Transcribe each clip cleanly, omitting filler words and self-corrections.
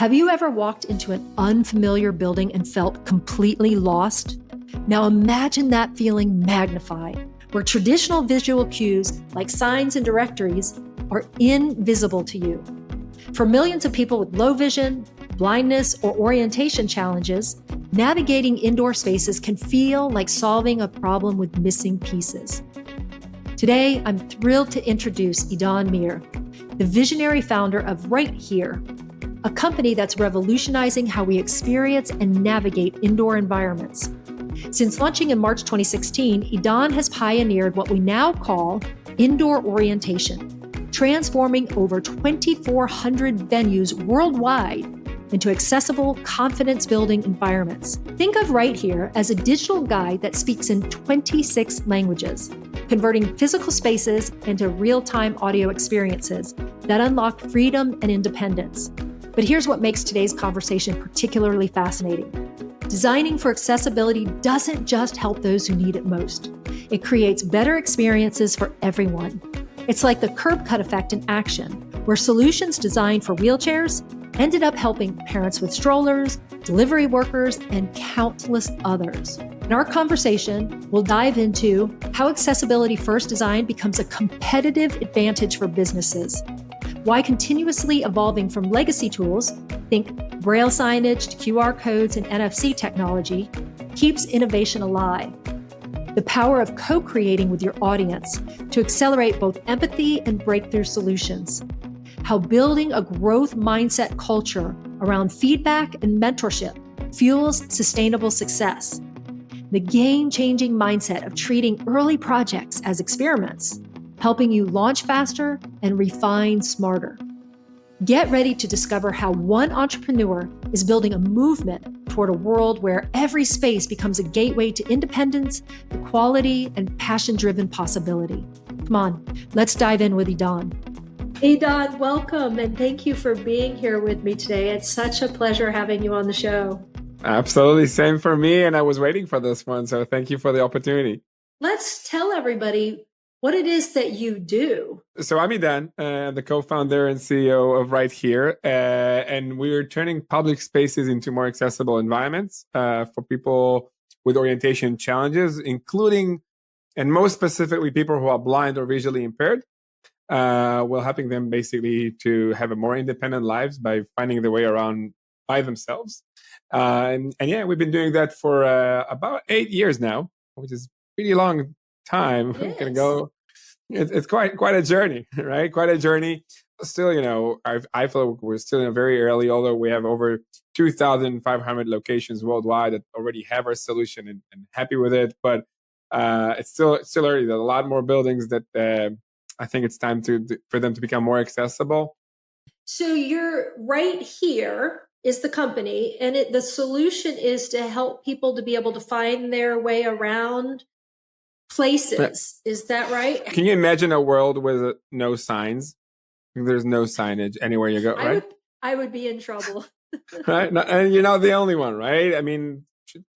Have you ever walked into an unfamiliar building and felt completely lost? Now imagine that feeling magnified, where traditional visual cues like signs and directories are invisible to you. For millions of people with low vision, blindness, or orientation challenges, navigating indoor spaces can feel like solving a problem with missing pieces. Today, I'm thrilled to introduce Idan Mir, the visionary founder of Right Here, a company that's revolutionizing how we experience and navigate indoor environments. Since launching in March 2016, Idan has pioneered what we now call indoor orientation, transforming over 2,400 venues worldwide into accessible, confidence-building environments. Think of Right Here as a digital guide that speaks in 26 languages, converting physical spaces into real-time audio experiences that unlock freedom and independence. But here's what makes today's conversation particularly fascinating. Designing for accessibility doesn't just help those who need it most. It creates better experiences for everyone. It's like the curb cut effect in action, where solutions designed for wheelchairs ended up helping parents with strollers, delivery workers, and countless others. In our conversation, we'll dive into how accessibility-first design becomes a competitive advantage for businesses, why continuously evolving from legacy tools, think braille signage to QR codes and NFC technology, keeps innovation alive, the power of co-creating with your audience to accelerate both empathy and breakthrough solutions, how building a growth mindset culture around feedback and mentorship fuels sustainable success, the game-changing mindset of treating early projects as experiments, helping you launch faster and refine smarter. Get ready to discover how one entrepreneur is building a movement toward a world where every space becomes a gateway to independence, equality, and passion-driven possibility. Come on, let's dive in with Idan. Idan, welcome, and thank you for being here with me today. It's such a pleasure having you on the show. Absolutely, same for me, and I was waiting for this one, so thank you for the opportunity. Let's tell everybody what it is that you do. So I'm Idan, the co-founder and CEO of Right Here, and we're turning public spaces into more accessible environments for people with orientation challenges, including, and most specifically, people who are blind or visually impaired. We're helping them basically to have a more independent lives by finding their way around by themselves. And yeah, we've been doing that for about 8 years now, which is pretty long time. Yes. Gonna go. It's quite a journey, right? Quite a journey. Still, I feel we're still in a very early, although we have over 2,500 locations worldwide that already have our solution and happy with it. But it's still early. There's a lot more buildings that I think it's time for them to become more accessible. So you're Right Here is the company, and the solution is to help people to be able to find their way around places. Is that right? Can you imagine a world with no signs? There's no signage anywhere you go, right? I would be in trouble. Right? And you're not the only one, right? I mean,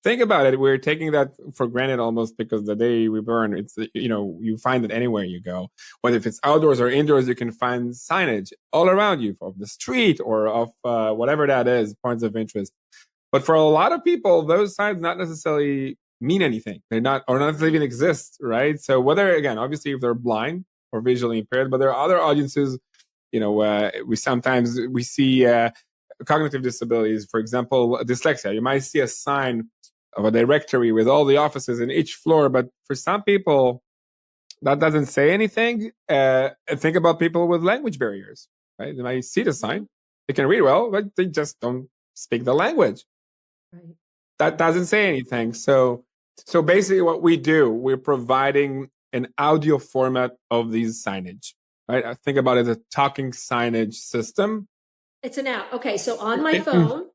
think about it. We're taking that for granted almost because the day we burn, it's, you find it anywhere you go. Whether if it's outdoors or indoors, you can find signage all around you of the street or of whatever that is, points of interest. But for a lot of people, those signs not necessarily mean anything. They're not, or not even exist, right? So whether, again, obviously if they're blind or visually impaired, but there are other audiences, we sometimes see cognitive disabilities, for example, dyslexia. You might see a sign of a directory with all the offices in each floor, but for some people, that doesn't say anything. Think about people with language barriers, right? They might see the sign, they can read well, but they just don't speak the language. Right. That doesn't say anything. So basically what we do, we're providing an audio format of these signage, right? I think about it as a talking signage system. It's an app. Okay, so on my phone.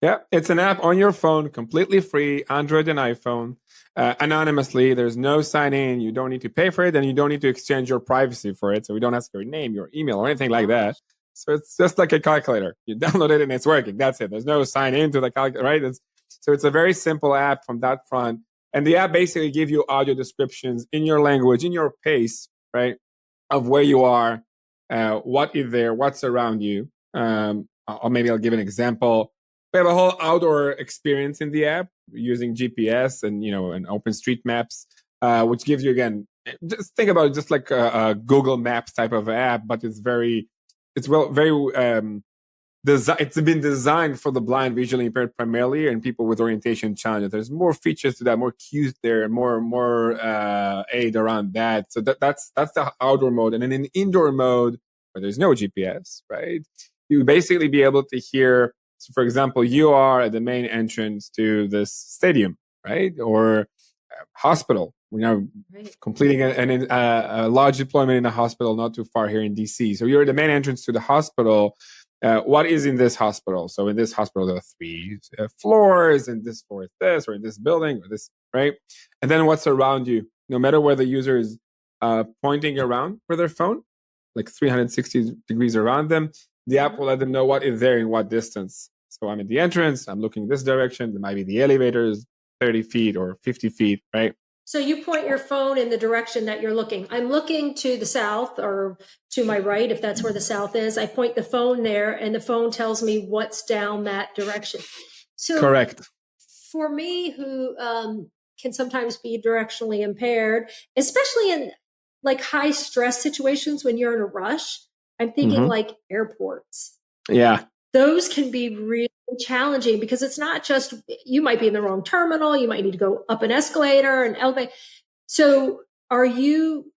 Yeah, it's an app on your phone, completely free, Android and iPhone, anonymously. There's no sign in. You don't need to pay for it, and you don't need to exchange your privacy for it. So we don't ask your name, your email, or anything like that. So it's just like a calculator. You download it and it's working. That's it. There's no sign into the calculator, right? So it's a very simple app from that front. And the app basically gives you audio descriptions in your language, in your pace, right, of where you are, what is there, what's around you. or maybe I'll give an example. We have a whole outdoor experience in the app using GPS and and OpenStreetMaps, which gives you, again, just think about it just like a Google Maps type of app, but it's very it's been designed for the blind, visually impaired primarily, and people with orientation challenges. There's more features to that, more cues there, more aid around that. So that's the outdoor mode. And then in indoor mode, where there's no GPS, right? You basically be able to hear. So, for example, you are at the main entrance to this stadium, right, or hospital. We're now completing a large deployment in a hospital not too far here in DC. So you're at the main entrance to the hospital. What is in this hospital? So in this hospital, there are 3 floors, and this floor is this, or in this building, or this, right? And then what's around you, no matter where the user is pointing around with their phone, like 360 degrees around them, the app will let them know what is there in what distance. So I'm at the entrance, I'm looking this direction, there might be the elevators 30 feet or 50 feet, right? So you point your phone in the direction that you're looking. I'm looking to the south or to my right, if that's where the south is. I point the phone there, and the phone tells me what's down that direction. So correct. For me, who can sometimes be directionally impaired, especially in like high stress situations when you're in a rush, I'm thinking like airports. Yeah. Those can be really challenging because it's not just, you might be in the wrong terminal, you might need to go up an escalator and elevate. So do you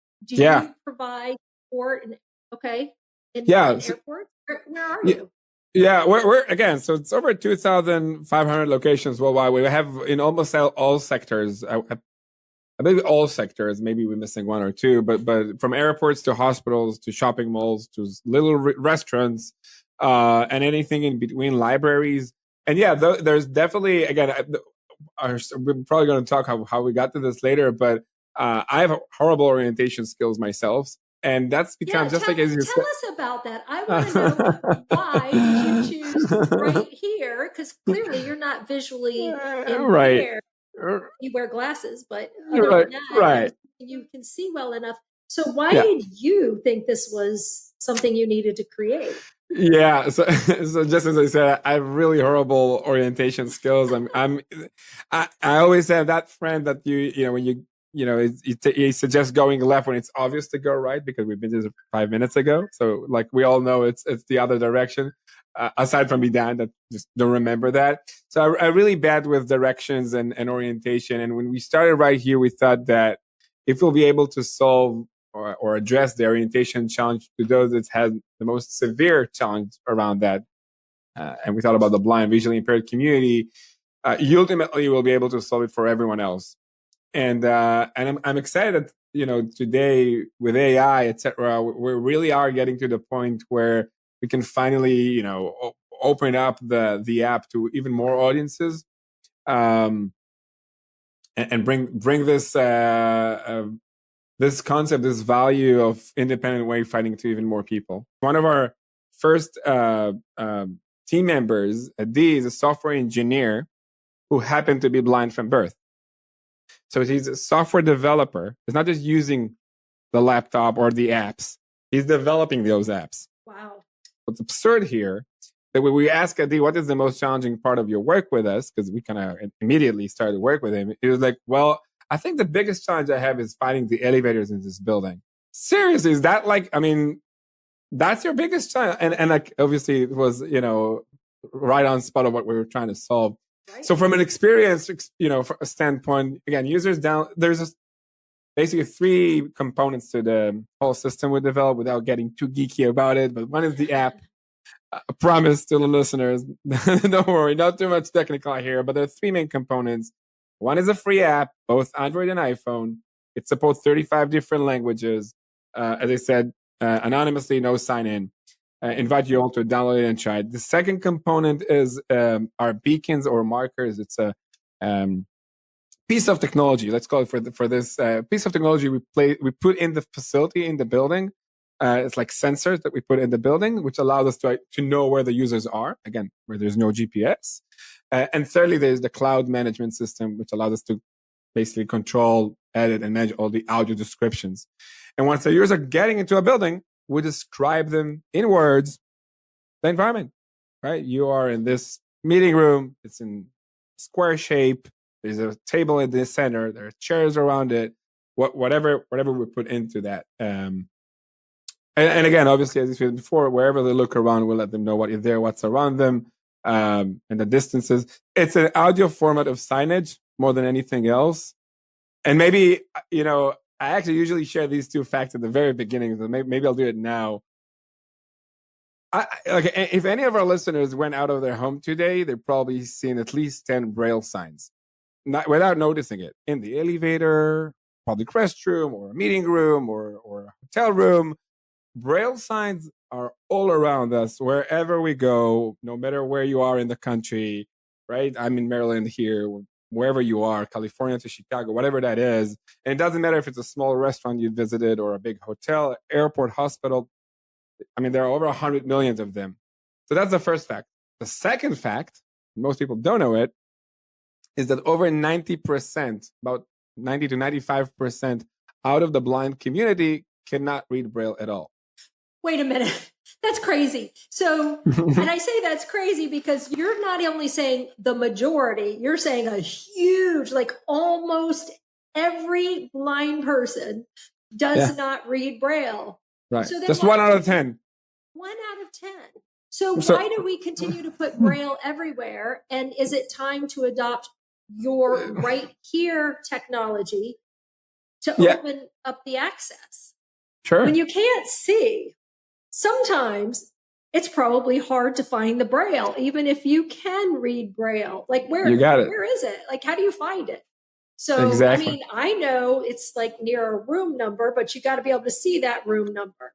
provide support? In airports? Where are you? Yeah, we're again, so it's over 2,500 locations worldwide. We have in almost all sectors. I believe all sectors, maybe we're missing 1 or 2, but from airports to hospitals to shopping malls to little restaurants, and anything in between, libraries. And yeah, there's definitely, again, we're probably going to talk how we got to this later, but I have horrible orientation skills myself. And that's become just like as you said. Tell us about that. I want to know, why did you choose right here? Because clearly you're not visually impaired. You wear glasses, but other than that, you can see well enough. So why did you think this was something you needed to create? Yeah, so just as I said, I have really horrible orientation skills. I always have that friend that when he suggests going left when it's obvious to go right, because we've been there 5 minutes ago. So like we all know it's the other direction. Aside from me, Dan, that just don't remember that. So I'm really bad with directions and orientation. And when we started right here, we thought that if we'll be able to solve or address the orientation challenge to those that had the most severe challenge around that, and we thought about the blind, visually impaired community, you ultimately will be able to solve it for everyone else. And I'm excited that today with AI, etc., we really are getting to the point where we can finally open up the app to even more audiences, and bring this this concept, this value of independent wayfinding to even more people. One of our first team members, Adi, is a software engineer who happened to be blind from birth. So he's a software developer. He's not just using the laptop or the apps. He's developing those apps. Wow. What's absurd here, that when we ask Adi, what is the most challenging part of your work with us, because we kind of immediately started to work with him, he was like, well, I think the biggest challenge I have is finding the elevators in this building. Seriously, is that that's your biggest challenge? And like, obviously it was, right on spot of what we were trying to solve. Right. So from an experience, standpoint, again, there's basically 3 components to the whole system we developed without getting too geeky about it. But one is the app. I promise to the listeners, don't worry, not too much technical here, but there are 3 main components. One is a free app, both Android and iPhone. It supports 35 different languages. As I said, anonymously, no sign-in. Invite you all to download it and try it. The second component is our beacons or markers. It's a piece of technology. Let's call it for this piece of technology we put in the facility, in the building. It's like sensors that we put in the building, which allows us to know where the users are, again, where there's no GPS. And thirdly, there's the cloud management system, which allows us to basically control, edit, and manage all the audio descriptions. And once the users are getting into a building, we describe them in words, the environment. right? You are in this meeting room. It's in square shape. There's a table in the center. There are chairs around it. Whatever we put into that. And again, obviously, as you said before, wherever they look around, we'll let them know what is there, what's around them, and the distances. It's an audio format of signage more than anything else. And maybe, I actually usually share these two facts at the very beginning, so maybe I'll do it now. If any of our listeners went out of their home today, they've probably seen at least 10 Braille signs, without noticing it, in the elevator, public restroom, or a meeting room, or a hotel room. Braille signs are all around us, wherever we go, no matter where you are in the country, right? I'm in Maryland here, wherever you are, California to Chicago, whatever that is. And it doesn't matter if it's a small restaurant you visited or a big hotel, airport, hospital. I mean, there are over 100 million of them. So that's the first fact. The second fact, most people don't know it, is that over 90%, about 90 to 95% out of the blind community cannot read Braille at all. Wait a minute. That's crazy. So, and I say that's crazy because you're not only saying the majority, you're saying a huge, like almost every blind person does not read Braille. Right. So just 1 out of 10. 1 out of 10. So why do we continue to put Braille everywhere? And is it time to adopt your right here technology to open up the access? Sure. When you can't see, sometimes it's probably hard to find the Braille, even if you can read Braille. Like where is it? Like, how do you find it? So, exactly. I mean, I know it's like near a room number, but you got to be able to see that room number.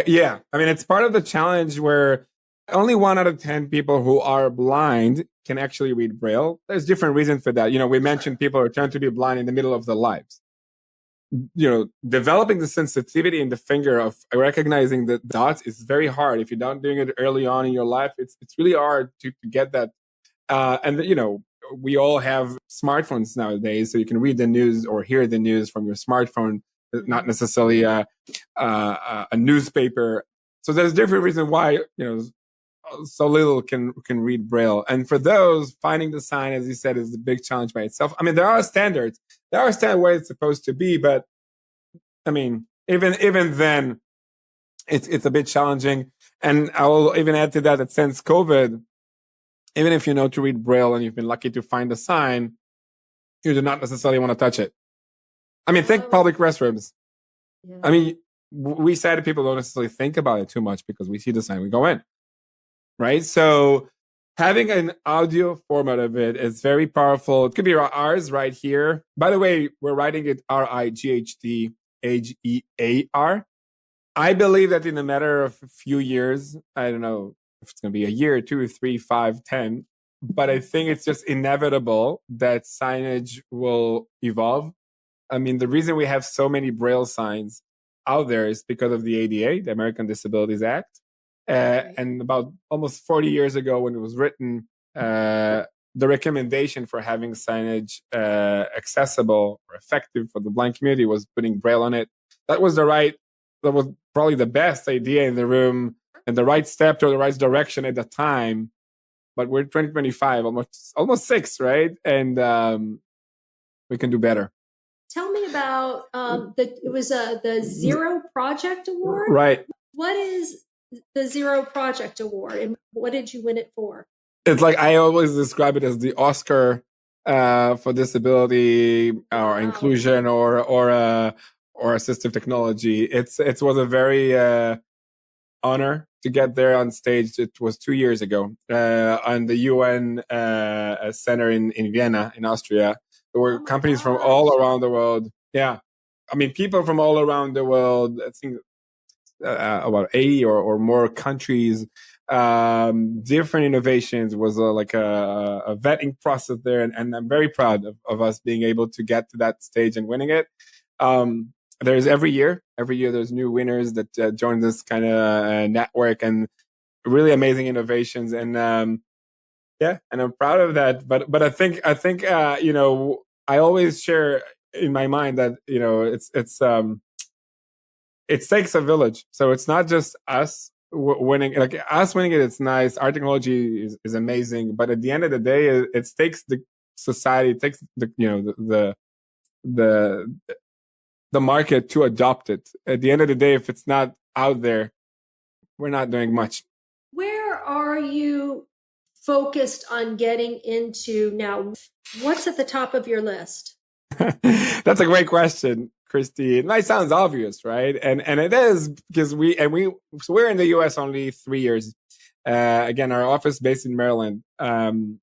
Yeah. I mean, it's part of the challenge where only 1 out of 10 people who are blind can actually read Braille. There's different reasons for that. We mentioned people who turn to be blind in the middle of their lives. Developing the sensitivity in the finger of recognizing the dots is very hard. If you're not doing it early on in your life, it's really hard to get that. We all have smartphones nowadays, so you can read the news or hear the news from your smartphone, not necessarily a newspaper. So there's different reasons why so little can read Braille. And for those, finding the sign, as you said, is a big challenge by itself. I mean, there are standards. There are standards where it's supposed to be, but I mean, even then, it's a bit challenging. And I will even add to that since COVID, even if you know to read Braille and you've been lucky to find a sign, you do not necessarily want to touch it. I mean, think public restrooms. Yeah. I mean, we sighted people don't necessarily think about it too much because we see the sign, we go in. Right? So having an audio format of it is very powerful. It could be ours right here. By the way, we're writing it RIGHTHEAR. I believe that in a matter of a few years, I don't know if it's going to be a year, 2, 3, 5, 10, but I think it's just inevitable that signage will evolve. I mean, the reason we have so many Braille signs out there is because of the ADA, the American Disabilities Act. And about almost 40 years ago when it was written, the recommendation for having signage accessible or effective for the blind community was putting Braille on it. That was probably the best idea in the room and the right step to the right direction at the time. But we're 2025, almost 6, right? And we can do better. Tell me about the Zero Project Award. Right. What is the Zero Project Award, and what did you win it for? It's like I always describe it as the Oscar for disability or inclusion or assistive technology. It was a very honor to get there on stage. It was 2 years ago on the UN Center in Vienna, in Austria. There were companies from all around the world. Yeah, I mean, people from all around the world. I think about 80 or more countries, different innovations. Was like a vetting process there, and I'm very proud of us being able to get to that stage and winning it. There's every year there's new winners that join this kind of network, and really amazing innovations. And and I'm proud of that. But I think I always share in my mind that it takes a village. So it's not just us winning, like us winning it, it's nice. Our technology is amazing, but at the end of the day, it takes the society, it takes the the the market to adopt it. At the end of the day, if it's not out there, we're not doing much. Where are you focused on getting into now? What's at the top of your list? That's a great question, Christy. It might sound obvious, right? And it is, because so we're in the US only 3 years. Again, our office based in Maryland. And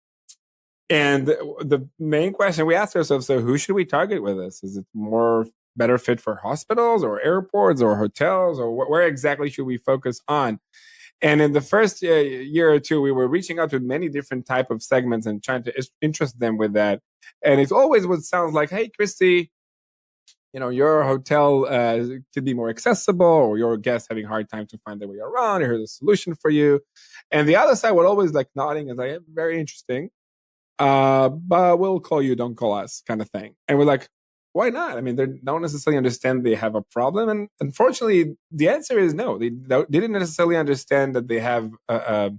the main question we asked ourselves, so who should we target with this? Is it more better fit for hospitals or airports or hotels, or where exactly should we focus on? And in the first year or two, we were reaching out to many different type of segments and trying to interest them with that. And it's always what sounds like, hey, Christy, your hotel could be more accessible, or your guests having a hard time to find their way around. Here's a solution for you. And the other side would always like nodding and like, very interesting. But we'll call you, don't call us, kind of thing. And we're like, why not? I mean, they don't necessarily understand they have a problem. And unfortunately, the answer is no. They didn't necessarily understand that they have a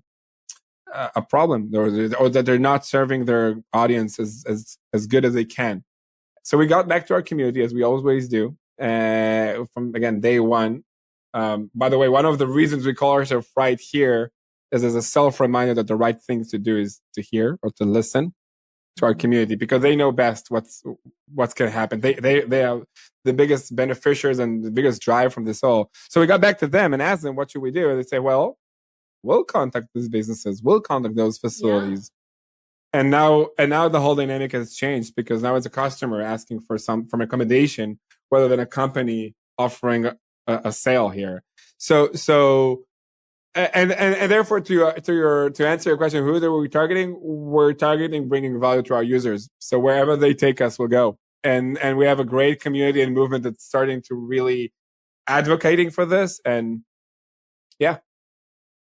problem, or that they're not serving their audience as good as they can. So we got back to our community, as we always do, from, again, day one. By the way, one of the reasons we call ourselves Right Here is as a self-reminder that the right thing to do is to hear or to listen to our community, because they know best what's going to happen. They are the biggest beneficiaries and the biggest drive from this all. So we got back to them and asked them, what should we do? And they say, well, we'll contact these businesses, we'll contact those facilities. Yeah. And now the whole dynamic has changed, because now it's a customer asking for some from accommodation rather than a company offering a sale here. So and therefore, to answer your question, who are we targeting? We're targeting bringing value to our users. So wherever they take us, we'll go. And we have a great community and movement that's starting to really advocating for this. And yeah.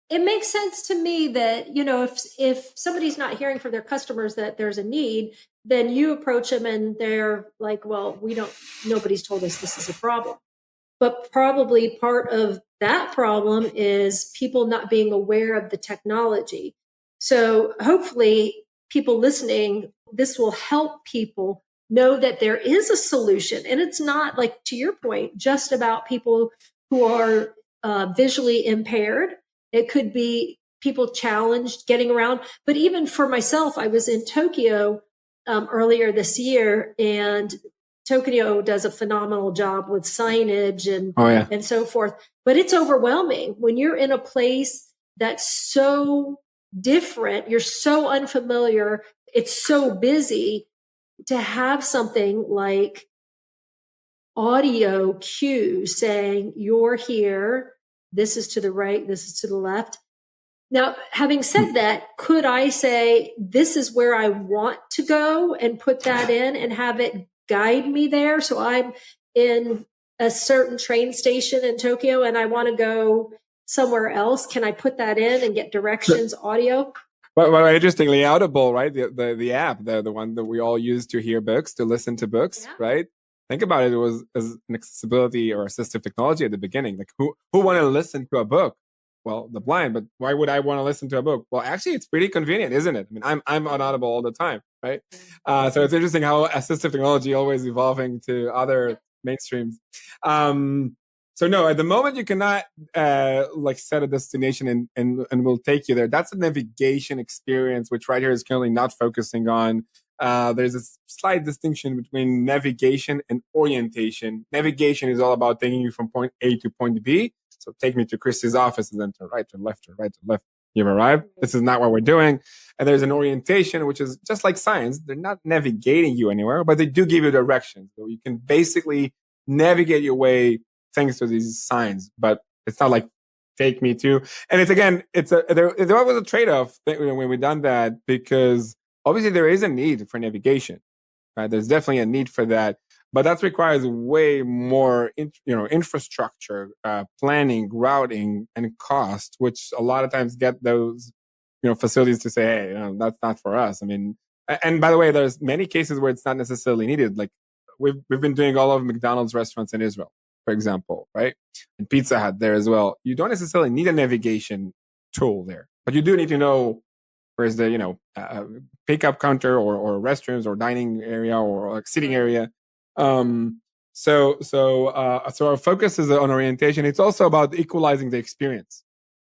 It makes sense to me that, if somebody's not hearing from their customers that there's a need, then you approach them and they're like, well, nobody's told us this is a problem. But probably part of that problem is people not being aware of the technology. So hopefully people listening, this will help people know that there is a solution. And it's not, like, to your point, just about people who are visually impaired. It could be people challenged getting around. But even for myself, I was in Tokyo earlier this year, and Tokyo does a phenomenal job with signage and so forth. But it's overwhelming when you're in a place that's so different, you're so unfamiliar, it's so busy, to have something like audio cues saying, you're here, this is to the right, this is to the left. Now, having said that, could I say, this is where I want to go, and put that in and have it guide me there? So I'm in a certain train station in Tokyo and I want to go somewhere else. Can I put that in and get directions audio? Well, interestingly, Audible, right? The app, the one that we all use to hear books, to listen to books, right? Think about it. It was as an accessibility or assistive technology at the beginning. Like, who want to listen to a book? Well, the blind, but why would I want to listen to a book? Well, actually, it's pretty convenient, isn't it? I mean, I'm on Audible all the time, right? So it's interesting how assistive technology always evolving to other mainstreams. So no, at the moment you cannot set a destination and we'll take you there. That's a navigation experience, which Right Here is currently not focusing on. There's a slight distinction between navigation and orientation. Navigation is all about taking you from point A to point B. So take me to Christy's office, and then to right, to left, to right, to left. You've arrived. This is not what we're doing. And there's an orientation, which is just like signs. They're not navigating you anywhere, but they do give you directions. So you can basically navigate your way thanks to these signs. But it's not like take me to. And there was a trade-off when we done that, because obviously there is a need for navigation. Right? There's definitely a need for that. But that requires way more, infrastructure, planning, routing, and cost, which a lot of times get those, facilities to say, hey, that's not for us. I mean, and by the way, there's many cases where it's not necessarily needed. Like we've been doing all of McDonald's restaurants in Israel. for example, right? And Pizza Hut there as well. You don't necessarily need a navigation tool there, but you do need to know where's the, pickup counter or restrooms or dining area or like sitting area. So our focus is on orientation. It's also about equalizing the experience.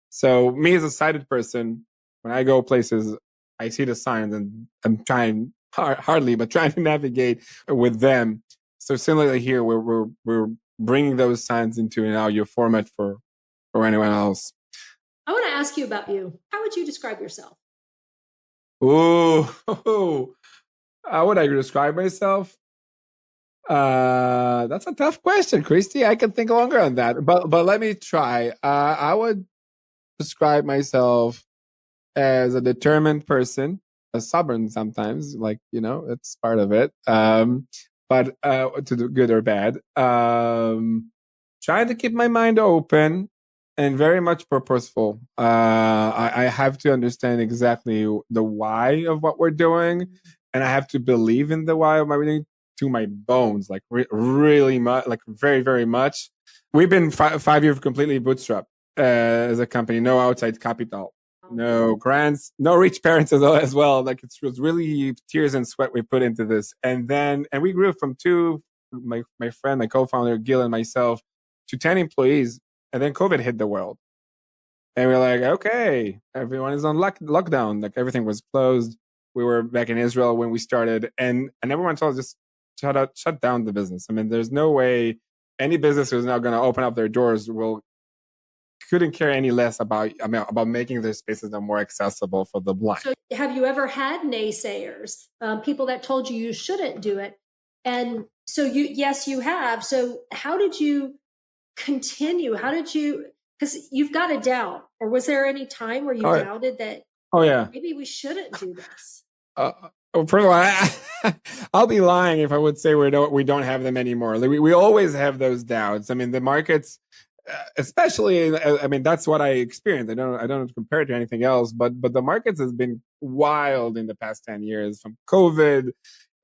So me as a sighted person, when I go places, I see the signs and I'm trying hardly, but trying to navigate with them. So similarly here, we're bringing those signs into an audio format for anyone else. I want to ask you about you. How would you describe yourself? Ooh, how would I describe myself? That's a tough question, Christy. I can think longer on that, but let me try. I would describe myself as a determined person, a stubborn sometimes, like, it's part of it. But to do good or bad, trying to keep my mind open and very much purposeful. I have to understand exactly the why of what we're doing, and I have to believe in the why of what we're doing to my bones, like really much, like very, very much. We've been 5 years completely bootstrapped as a company, no outside capital, no grants, no rich parents as well. Like it was really tears and sweat we put into this, and we grew from my friend, my co-founder Gil, and myself to 10 employees, and then COVID hit the world, and we're like, okay, everyone is on lockdown, like everything was closed. We were back in Israel when we started, and everyone told us just shut down the business. I mean, there's no way any business who's now going to open up their doors couldn't care any less about making their spaces more accessible for the blind. So have you ever had naysayers, people that told you shouldn't do it? And so yes, you have. So how did you continue? Because you've got a doubt, or was there any time where you doubted that? Oh yeah, maybe we shouldn't do this. First of all, I'll be lying if I would say we don't have them anymore. Like we always have those doubts. I mean, the markets, especially, I mean, that's what I experienced. I don't compare it to anything else, but the markets has been wild in the past 10 years from COVID.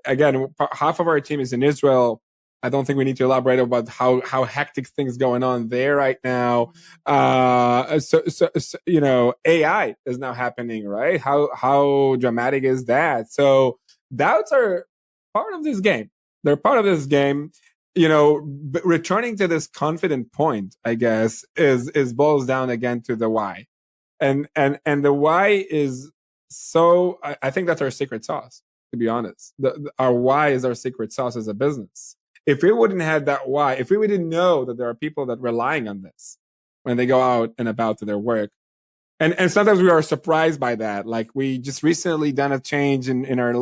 Again, half of our team is in Israel. I don't think we need to elaborate about how hectic things going on there right now. So AI is now happening, right? How dramatic is that? So doubts are part of this game. They're part of this game. Returning to this confident point, I guess, is boils down again to the why, and the why is so. I think that's our secret sauce. To be honest, our why is our secret sauce as a business. If we wouldn't have that why, if we didn't know that there are people that relying on this when they go out and about to their work, and sometimes we are surprised by that. Like we just recently done a change in our,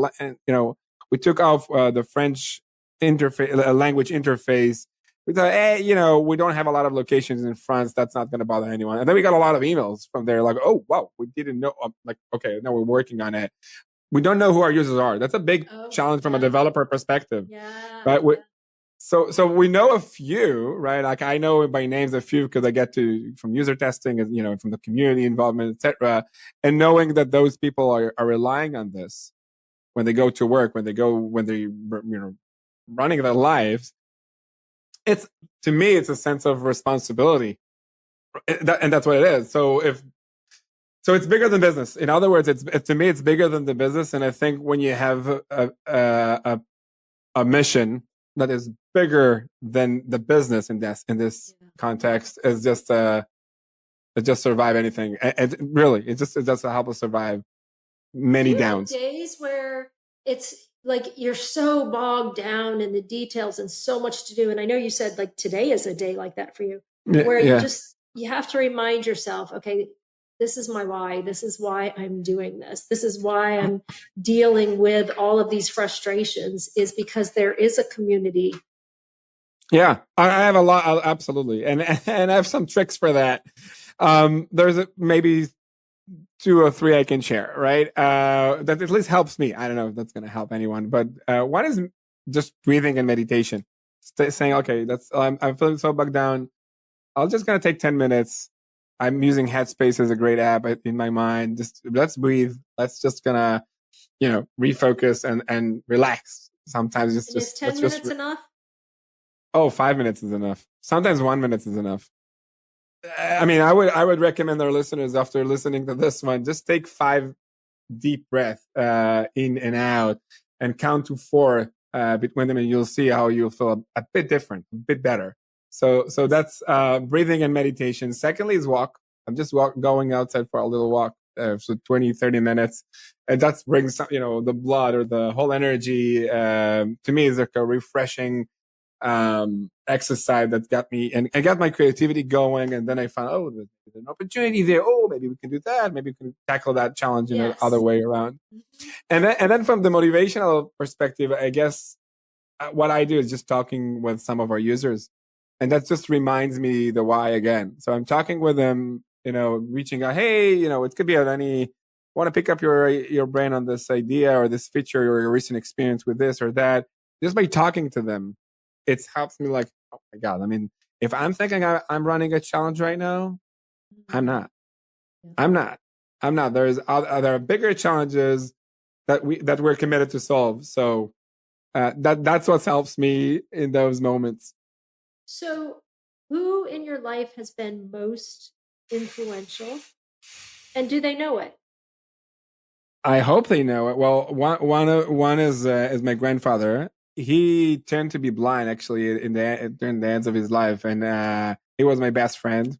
we took off the French language interface. We thought, hey, we don't have a lot of locations in France. That's not going to bother anyone. And then we got a lot of emails from there, like, oh wow, we didn't know. Like, okay, now we're working on it. We don't know who our users are. That's a big challenge from a developer perspective. Yeah. Right. So we know a few, right? Like I know by names a few because I get from user testing and, from the community involvement, etc. And knowing that those people are relying on this when they go to work, when they running their lives, to me, it's a sense of responsibility. And that's what it is. So it's bigger than business. In other words, to me, it's bigger than the business. And I think when you have a mission that is bigger than the business in this context, is just survive anything. And really, it's just to help us survive many downs. Days where it's like you're so bogged down in the details and so much to do. And I know you said like today is a day like that for you, where you have to remind yourself, okay, this is my why. This is why I'm doing this. This is why I'm dealing with all of these frustrations, is because there is a community. Yeah, I have a lot. Absolutely. And I have some tricks for that. There's maybe 2 or 3 I can share, right? That at least helps me. I don't know if that's going to help anyone, but one is just breathing and meditation. Saying, okay, I'm feeling so bogged down. I'm just going to take 10 minutes. I'm using Headspace as a great app in my mind. Just let's breathe. Let's just gonna, refocus and relax. Sometimes is 10 minutes enough? Oh, 5 minutes is enough. Sometimes 1 minute is enough. I mean, I would recommend our listeners, after listening to this one, just take 5 deep breaths in and out, and count to 4 between them, and you'll see how you'll feel a bit different, a bit better. So that's breathing and meditation. Secondly is walk. I'm just going outside for a little walk, so 20, 30 minutes. And that brings, the blood or the whole energy. To me, is like a refreshing exercise that got me, and I got my creativity going. And then I found, there's an opportunity there. Oh, maybe we can do that. Maybe we can tackle that challenge in the other way around. And then from the motivational perspective, I guess what I do is just talking with some of our users, and that just reminds me the why again. So I'm talking with them, reaching out. Hey, it could be on any. Want to pick up your brain on this idea or this feature or your recent experience with this or that. Just by talking to them, it helps me. Like, oh my god! I mean, if I'm thinking I'm running a challenge right now, I'm not. I'm not. I'm not. There are bigger challenges that we're committed to solve. So that's what helps me in those moments. So, who in your life has been most influential, and do they know it? I hope they know it. Well, one is my grandfather. He turned to be blind actually during the ends of his life, and he was my best friend.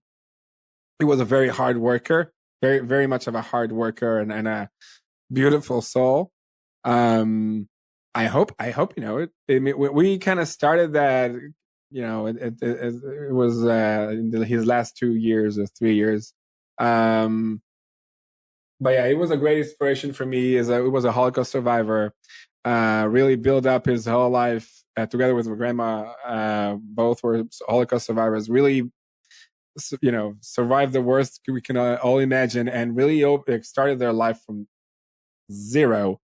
He was a very hard worker, very very much of a hard worker, and a beautiful soul. I hope you know it. I mean, we kind of started that. It was in his last 2 years or 3 years. But yeah, it was a great inspiration for me. It was a Holocaust survivor. Really built up his whole life together with my grandma. Both were Holocaust survivors. Really, survived the worst we can all imagine, and really started their life from zero,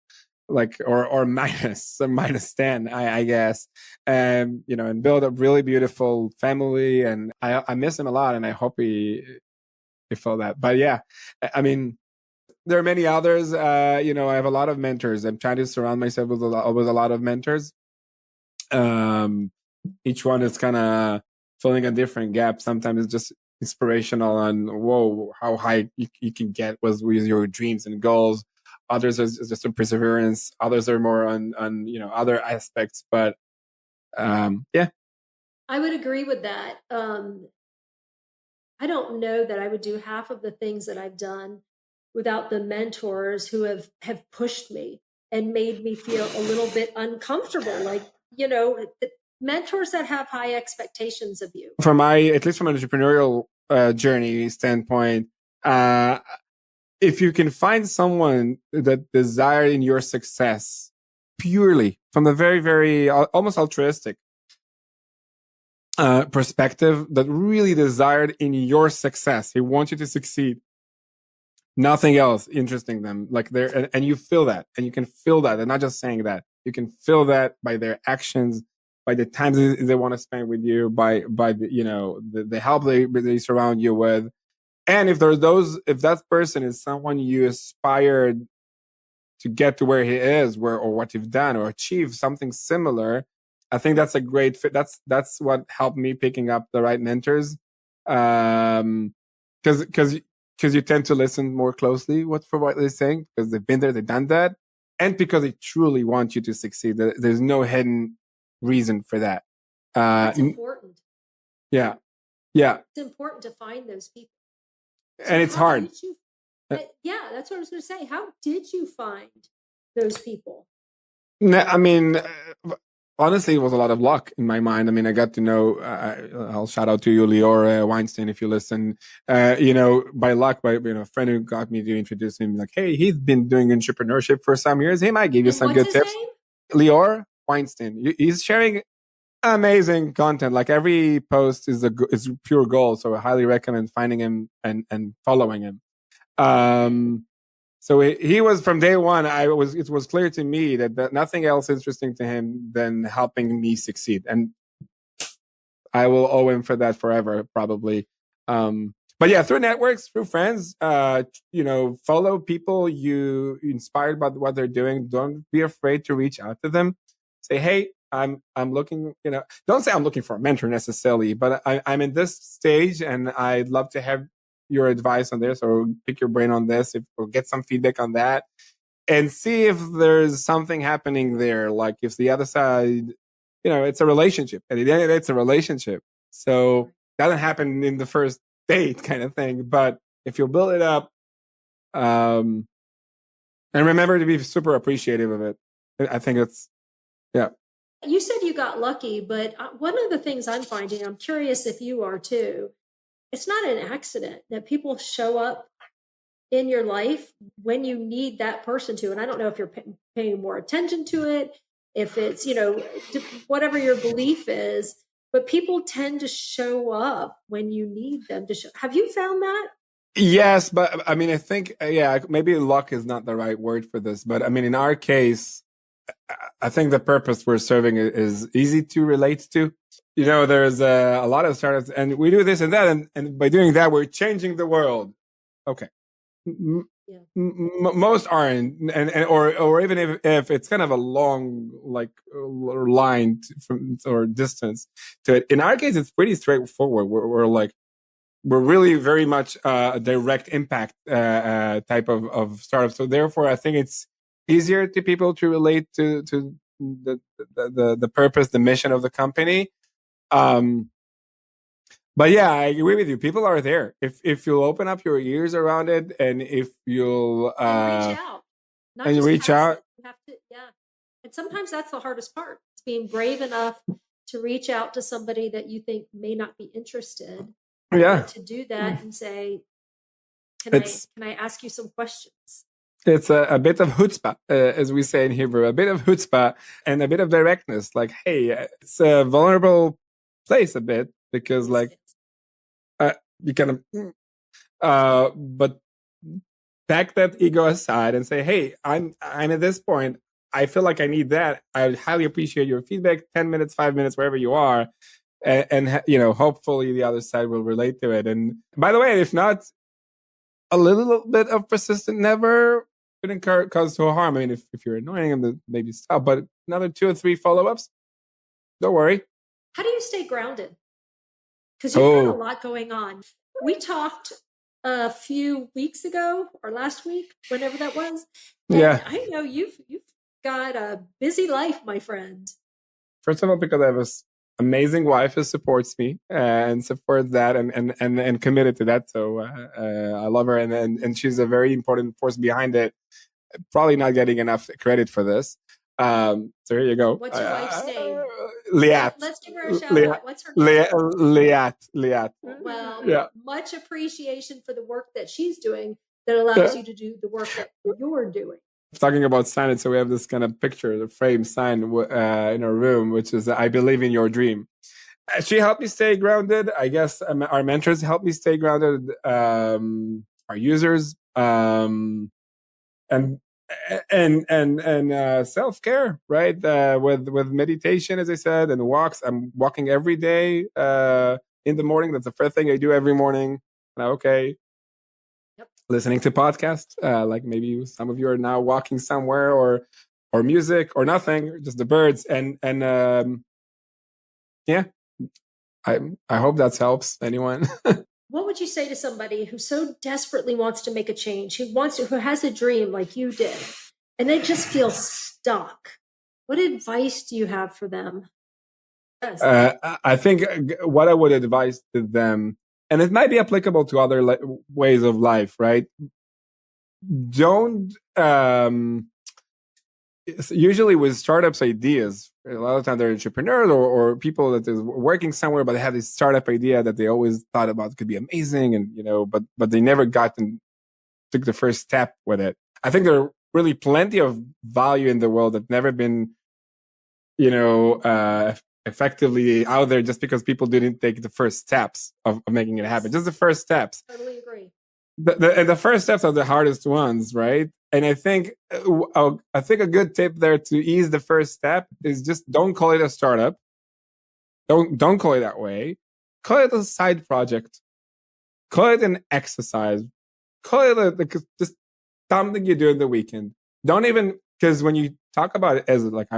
like or minus 10, I guess. And build a really beautiful family. And I miss him a lot, and I hope he felt that. But yeah, I mean, there are many others. I have a lot of mentors. I'm trying to surround myself with a lot of mentors. Each one is kind of filling a different gap. Sometimes it's just inspirational on, whoa, how high you can get with your dreams and goals. Others is just a perseverance. Others are more on other aspects. But yeah, I would agree with that. I don't know that I would do half of the things that I've done without the mentors who have pushed me and made me feel a little bit uncomfortable. Like, the mentors that have high expectations of you. At least from an entrepreneurial journey standpoint, if you can find someone that desires in your success purely from the very, very almost altruistic perspective, that really desired in your success, he wants you to succeed, nothing else interesting them, like and you feel that, and you can feel that. They're not just saying that. You can feel that by their actions, by the times they want to spend with you, by the help they surround you with. And if that person is someone you aspired to get to where he is, or what you've done or achieved something similar, I think that's a great fit. That's what helped me picking up the right mentors. Because you tend to listen more closely for what they're saying, because they've been there, they've done that, and because they truly want you to succeed. There's no hidden reason for that. That's important. Yeah. It's important to find those people. So and it's hard. Yeah, that's what I was going to say. How did you find those people? I mean, honestly, it was a lot of luck in my mind. I mean, I got to know, I'll shout out to you, Lior Weinstein, if you listen, by luck, by a friend who got me to introduce him, like, hey, he's been doing entrepreneurship for some years. He might give you some good tips. Name? Lior Weinstein. He's sharing amazing content. Like, every post is pure gold. So I highly recommend finding him and following him. So he was, from day one, it was clear to me that nothing else interesting to him than helping me succeed. And I will owe him for that forever, probably. But yeah, through networks, through friends, follow people you inspired by what they're doing. Don't be afraid to reach out to them. Say, hey, I'm looking, don't say I'm looking for a mentor necessarily, but I'm in this stage and I'd love to have your advice on this or pick your brain on this or get some feedback on that and see if there's something happening there. Like if the other side, it's a relationship. At the end of the day, it's a relationship. So it doesn't happen in the first date kind of thing. But if you build it up, and remember to be super appreciative of it. I think it's, yeah. You said you got lucky, but one of the things I'm finding, I'm curious if you are too, it's not an accident that people show up in your life when you need that person to. And I don't know if you're paying more attention to it, if it's, whatever your belief is, but people tend to show up when you need them to show. Have you found that? Yes, but I mean, I think, maybe luck is not the right word for this, but I mean, in our case, I think the purpose we're serving is easy to relate to. There's a lot of startups and we do this and that. And by doing that, we're changing the world. Okay. Yeah. Most aren't. Or even if it's kind of a long, line or distance to it. In our case, it's pretty straightforward. We're really very much a direct impact type of startup. So therefore, I think it's easier to people to relate to the purpose, the mission of the company. But yeah, I agree with you. People are there. If you'll open up your ears around it, and if you'll and reach out, not and reach out, you have to, yeah. And sometimes that's the hardest part. It's being brave enough to reach out to somebody that you think may not be interested. Yeah, to do that and say, can I ask you some questions? It's a bit of chutzpah, as we say in Hebrew, a bit of chutzpah and a bit of directness. Like, hey, it's a vulnerable place a bit because, you kind of, but pack that ego aside and say, hey, I'm at this point. I feel like I need that. I highly appreciate your feedback. 10 minutes, 5 minutes, wherever you are. And hopefully the other side will relate to it. And by the way, if not, a little bit of persistent never couldn't cause no harm. I mean, if you're annoying them, then maybe stop. But another 2 or 3 follow-ups, don't worry. How do you stay grounded? Because you've got a lot going on. We talked a few weeks ago or last week, whenever that was. Yeah. I know you've got a busy life, my friend. First of all, because I have an amazing wife who supports me and supports that and committed to that. So I love her and she's a very important force behind it. Probably not getting enough credit for this. So here you go. What's your wife's name? Liat. Let's give her a shout out. What's her name? Liat. Well, yeah. Much appreciation for the work that she's doing that allows you to do the work that you're doing. Talking about signage, so we have this kind of picture, the frame sign in our room, which is "I believe in your dream." She helped me stay grounded. I guess our mentors helped me stay grounded. Our users, and self care, right? With meditation, as I said, and walks. I'm walking every day in the morning. That's the first thing I do every morning. Listening to podcasts, like maybe some of you are now walking somewhere, or music, or nothing, just the birds, and yeah, I hope that helps anyone. What would you say to somebody who so desperately wants to make a change, who has a dream like you did, and they just feel stuck? What advice do you have for them? I think what I would advise to them, and it might be applicable to other ways of life, right? Don't usually with startups ideas, a lot of times they're entrepreneurs or people that is working somewhere, but they have this startup idea that they always thought about could be amazing, and but they never took the first step with it. I think there are really plenty of value in the world that never been effectively out there just because people didn't take the first steps of making it happen. Just the first steps. Totally agree. The first steps are the hardest ones, right? And I think a good tip there to ease the first step is just don't call it a startup. Don't call it that way. Call it a side project. Call it an exercise. Call it just something you do in the weekend. Don't even, because when you talk about it as like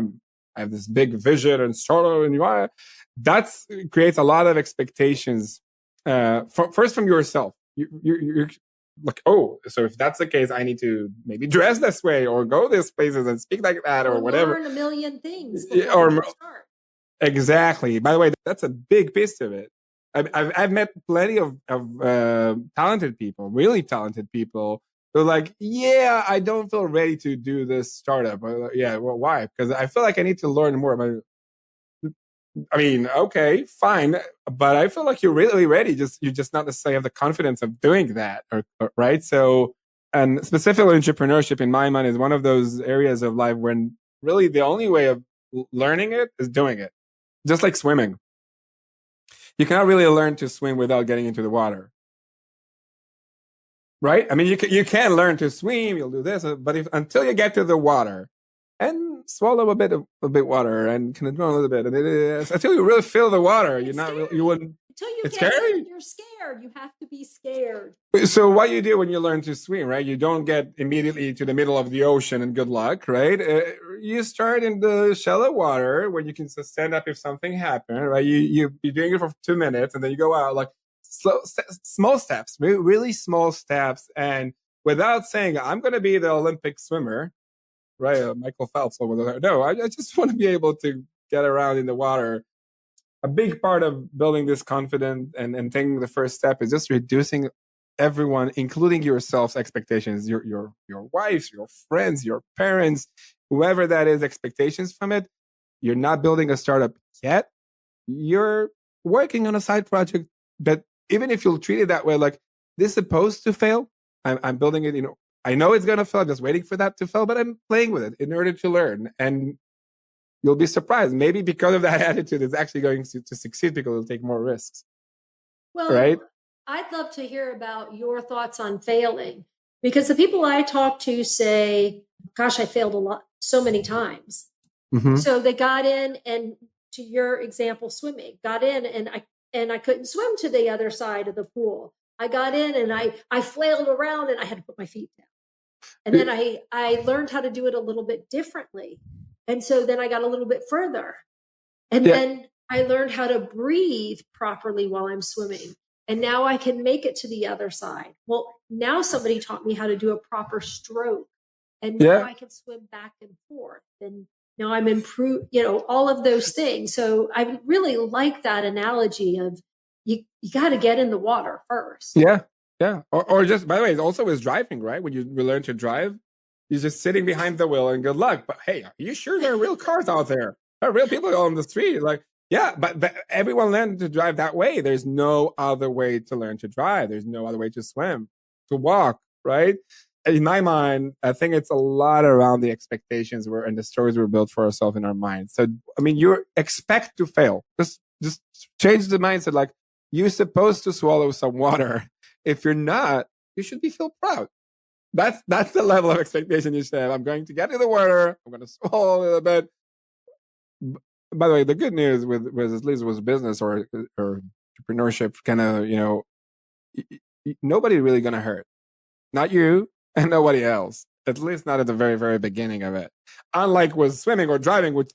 I have this big vision and sort and you are. That creates a lot of expectations. First from yourself. You're like, oh, so if that's the case, I need to maybe dress this way or go these places and speak like that or whatever. Learn a million things or before you start. Exactly. By the way, that's a big piece of it. I've met plenty of talented people, really talented people. Who are like, yeah, I don't feel ready to do this startup. Like, yeah, well, why? Because I feel like I need to learn more. I mean, okay, fine, but I feel like you're really ready. You just not necessarily have the confidence of doing that, right? So, and specifically entrepreneurship, in my mind, is one of those areas of life when really the only way of learning it is doing it. Just like swimming, you cannot really learn to swim without getting into the water, right? I mean, you can learn to swim. You'll do this, but until you get to the water and swallow a bit water and kind of draw a little bit, and until you really feel the water, you wouldn't. Until you it's get scary. it, you're scared. You have to be scared. So what you do when you learn to swim, right? You don't get immediately to the middle of the ocean and good luck, right? You start in the shallow water where you can stand up if something happened, right? You're doing it for 2 minutes and then you go out like small steps, really small steps. And without saying, I'm going to be the Olympic swimmer, right? Michael Phelps. No, I just want to be able to get around in the water. A big part of building this confidence and taking the first step is just reducing everyone, including yourself's expectations, your wives, your friends, your parents, whoever that is, expectations from it. You're not building a startup yet. You're working on a side project that even if you'll treat it that way, like this is supposed to fail, I'm building it, I know it's going to fail. I'm just waiting for that to fail, but I'm playing with it in order to learn. And you'll be surprised. Maybe because of that attitude, it's actually going to succeed because it'll take more risks. Well, right? I'd love to hear about your thoughts on failing, because the people I talk to say, gosh, I failed a lot, so many times. Mm-hmm. So they got in, and to your example, swimming, got in and I couldn't swim to the other side of the pool. I got in and I flailed around and I had to put my feet down. And then I learned how to do it a little bit differently. And so then I got a little bit further. And then I learned how to breathe properly while I'm swimming. And now I can make it to the other side. Well, now somebody taught me how to do a proper stroke. And now I can swim back and forth. And now I'm improved, all of those things. So I really like that analogy of you got to get in the water first. Yeah. Yeah. Or just, by the way, it also is driving, right? When you learn to drive, you're just sitting behind the wheel and good luck. But hey, are you sure there are real cars out there? There are real people on the street. Like, yeah, but everyone learned to drive that way. There's no other way to learn to drive. There's no other way to swim, to walk, right? In my mind, I think it's a lot around the expectations and the stories we're built for ourselves in our minds. So, I mean, you expect to fail. Just change the mindset. Like, you're supposed to swallow some water. If you're not, you should feel proud. That's the level of expectation you should have. I'm going to get in the water. I'm going to swallow a little bit. By the way, the good news with at least with business or entrepreneurship, kind of, nobody really going to hurt. Not you and nobody else. At least not at the very, very beginning of it. Unlike with swimming or driving, which,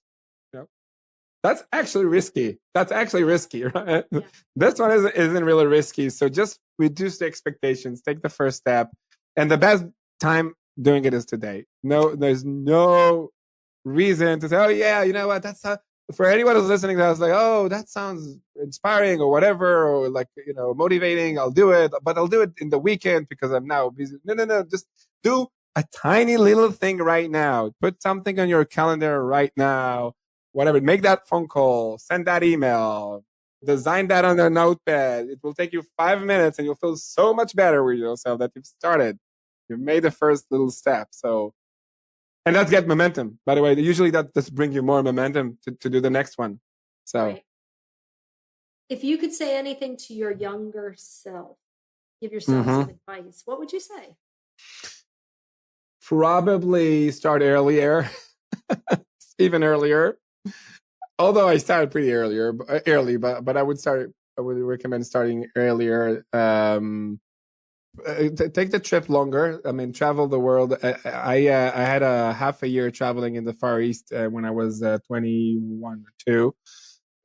that's actually risky. That's actually risky, right? Yeah. This one isn't really risky. So just reduce the expectations. Take the first step. And the best time doing it is today. No, there's no reason to say, oh, yeah, you know what? That's for anyone who's listening to us, like, oh, that sounds inspiring or whatever, or like, motivating. I'll do it, but I'll do it in the weekend because I'm now busy. No. Just do a tiny little thing right now. Put something on your calendar right now. Whatever. Make that phone call. Send that email. Design that on a notepad. It will take you 5 minutes and you'll feel so much better with yourself that you've started. You've made the first little step. So, and that's get momentum. By the way, usually that just brings you more momentum to do the next one. So, right. If you could say anything to your younger self, give yourself some advice, what would you say? Probably start earlier, even earlier. Although I started pretty early, but I would recommend starting earlier. take the trip longer. I mean, travel the world. I had a half a year traveling in the Far East when I was 21 or 2.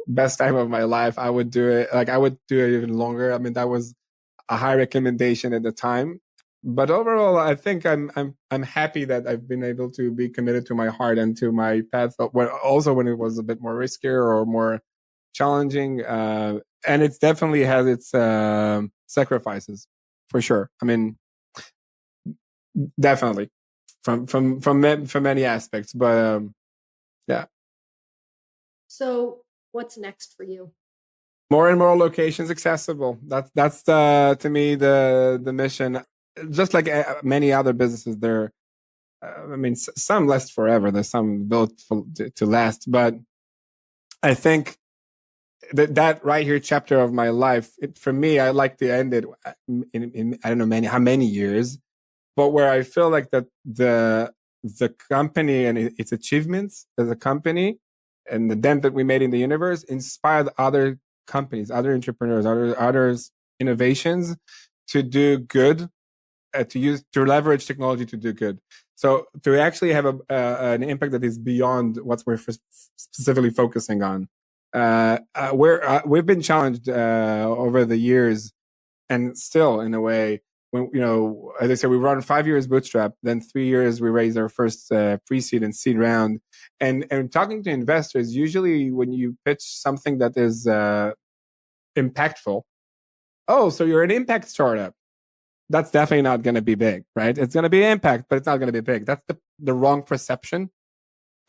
Best time of my life. I would do it. Like I would do it even longer. I mean, that was a high recommendation at the time. But overall, I think I'm happy that I've been able to be committed to my heart and to my path. Also, when it was a bit more riskier or more challenging, and it definitely has its sacrifices for sure. I mean, definitely from many aspects, but yeah. So, what's next for you? More and more locations accessible. That's to me the mission. Just like many other businesses, there. I mean, some last forever. There's some built to last, but I think that right here chapter of my life, for me, I like to end it in I don't know how many years, but where I feel like that the company and its achievements as a company and the dent that we made in the universe inspired other companies, other entrepreneurs, others innovations to do good, to leverage technology to do good. So to actually have an impact that is beyond what we're specifically focusing on. We've been challenged over the years, and still in a way, when as I said, we run 5 years bootstrap, then 3 years we raised our first pre-seed and seed round, and talking to investors, usually when you pitch something that is impactful, oh, so you're an impact startup. That's definitely not going to be big, right? It's going to be impact, but it's not going to be big. That's the wrong perception,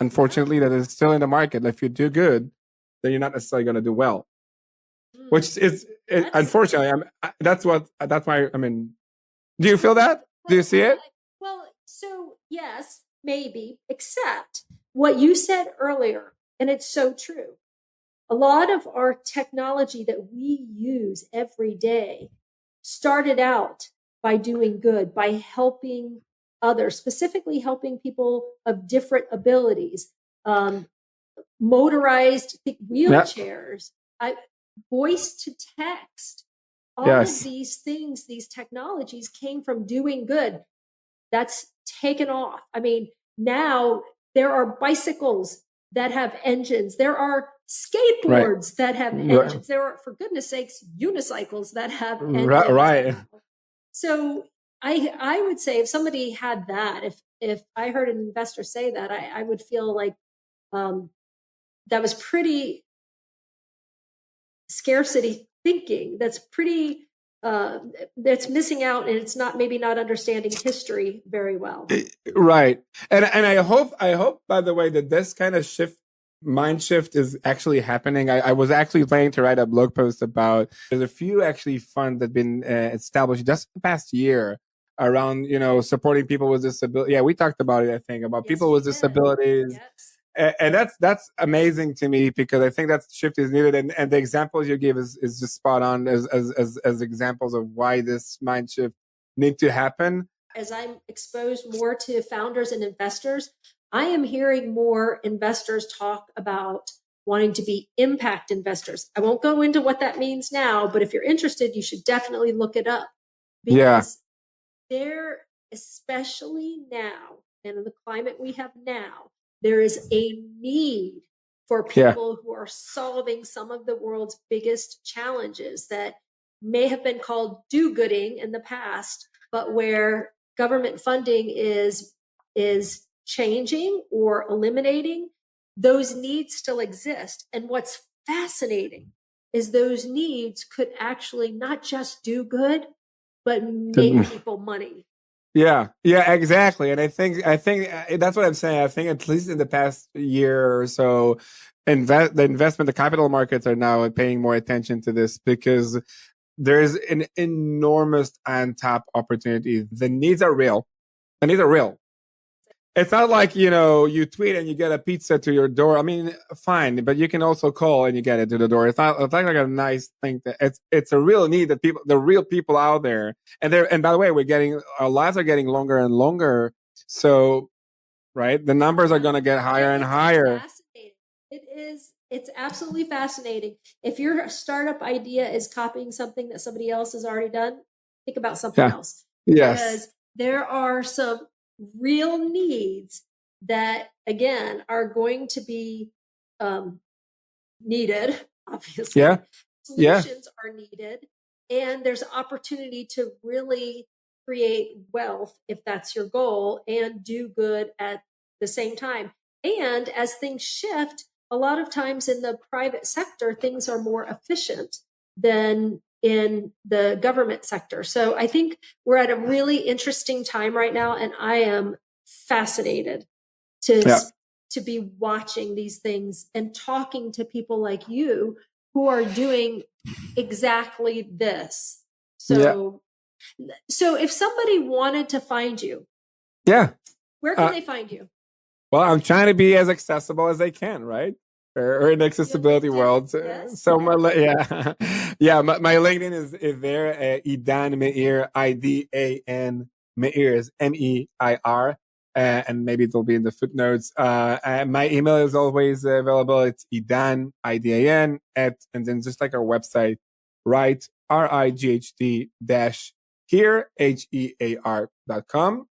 unfortunately, that is still in the market. If you do good, then you're not necessarily going to do well, which is unfortunately. That's why. I mean, do you feel that? Do you see it? Well, so yes, maybe, except what you said earlier, and it's so true. A lot of our technology that we use every day started out by doing good, by helping others, specifically helping people of different abilities, motorized wheelchairs, voice to text. All of these things, these technologies came from doing good. That's taken off. I mean, now there are bicycles that have engines. There are skateboards that have engines. There are, for goodness sakes, unicycles that have engines. Right. So I would say if somebody had that, if I heard an investor say that, I would feel like that was pretty scarcity thinking. That's pretty that's missing out, and it's not understanding history very well. Right. And I hope by the way that this kind of mind shift is actually happening. I was actually planning to write a blog post about, there's a few actually funds that have been established just the past year around, supporting people with disability. Yeah, we talked about it, I think, about people with disabilities. Yes. And that's amazing to me, because I think that shift is needed, and the examples you give is just spot on as examples of why this mind shift need to happen. As I'm exposed more to founders and investors, I am hearing more investors talk about wanting to be impact investors. I won't go into what that means now, but if you're interested, you should definitely look it up, because there, especially now, and in the climate we have now, there is a need for people who are solving some of the world's biggest challenges that may have been called do-gooding in the past, but where government funding is changing or eliminating. Those needs still exist. And what's fascinating is those needs could actually not just do good, but make people money. Yeah, exactly. And I think that's what I'm saying. I think at least in the past year or so, the capital markets are now paying more attention to this, because there's an enormous untapped opportunity. The needs are real. It's not like, you tweet and you get a pizza to your door. I mean, fine, but you can also call and you get it to the door. It's not like a nice thing. It's a real need that the real people out there, and by the way, our lives are getting longer and longer. So, right, the numbers are going to get higher and higher. It's absolutely fascinating. If your startup idea is copying something that somebody else has already done, think about something Yeah. else. Yes. Because there are some real needs that, again, are going to be needed, obviously. Yeah. Yeah. Solutions are needed. And there's opportunity to really create wealth if that's your goal and do good at the same time. And as things shift, a lot of times in the private sector, things are more efficient than in the government sector. So I think we're at a really interesting time right now, and I am fascinated to Yeah. to be watching these things and talking to people like you who are doing exactly this. Yeah. So if somebody wanted to find you, Yeah. where can they find you? Well, I'm trying to be as accessible as I can, right? Or in the accessibility world. Yes. So yeah, yeah. My LinkedIn is there. Idan Meir, IDAN Meir is MEIR, and maybe it'll be in the footnotes. And my email is always available. It's Idan IDAN and then just like our website, right? RIGHT dash here HEAR.com.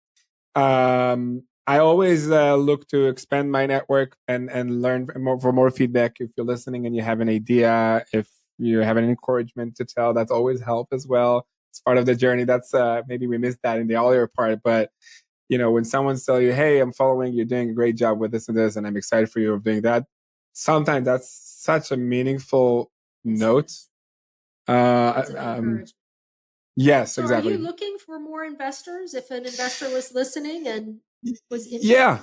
I always look to expand my network and learn for more feedback. If you're listening and you have an idea, if you have an encouragement to tell, that's always help as well. It's part of the journey. That's maybe we missed that in the earlier part, but when someone's telling you, "Hey, I'm following, you're doing a great job with this and this, and I'm excited for you of doing that," sometimes that's such a meaningful note. Words of encouragement. Yes, So exactly. are you looking for more investors? If an investor was listening and was interested? Yeah.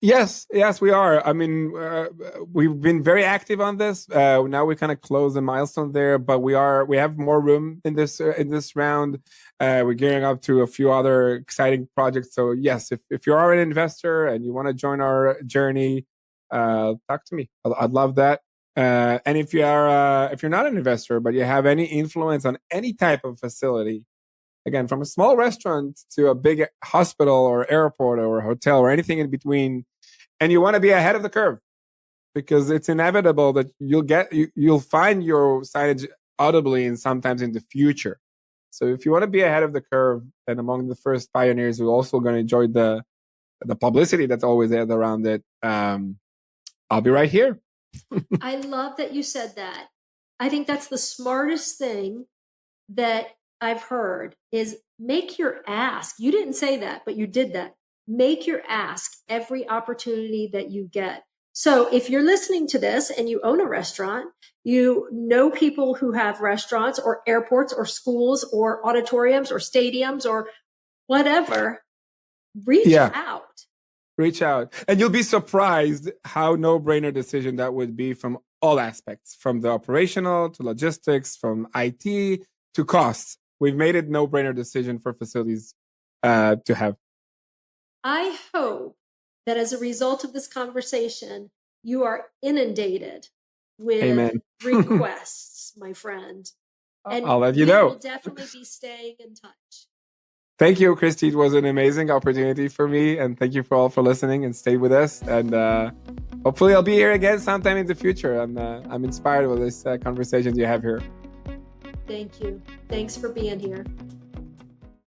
Yes, we are. I mean, we've been very active on this. Now we kind of close the milestone there, but we have more room in this round. We're gearing up to a few other exciting projects. So yes, if you are an investor and you want to join our journey, talk to me. I'd love that. And if you're not an investor but you have any influence on any type of facility, again, from a small restaurant to a big hospital or airport or hotel or anything in between, and you want to be ahead of the curve because it's inevitable that you'll find your signage audibly and sometimes in the future. So if you want to be ahead of the curve and among the first pioneers who are also going to enjoy the publicity that's always there around it, I'll be right here. I love that you said that. I think that's the smartest thing that I've heard is make your ask. You didn't say that, but you did that. Make your ask every opportunity that you get. So if you're listening to this and you own a restaurant, you know people who have restaurants or airports or schools or auditoriums or stadiums or whatever, reach out. Reach out. And you'll be surprised how no-brainer decision that would be from all aspects, from the operational to logistics, from IT to costs. We've made it no-brainer decision for facilities to have. I hope that as a result of this conversation, you are inundated with Amen. requests, my friend. And I'll let you know. We'll definitely be staying in touch. Thank you, Christy. It was an amazing opportunity for me. And thank you for all for listening and stay with us. And hopefully I'll be here again sometime in the future. I'm inspired with this conversations you have here. Thank you. Thanks for being here.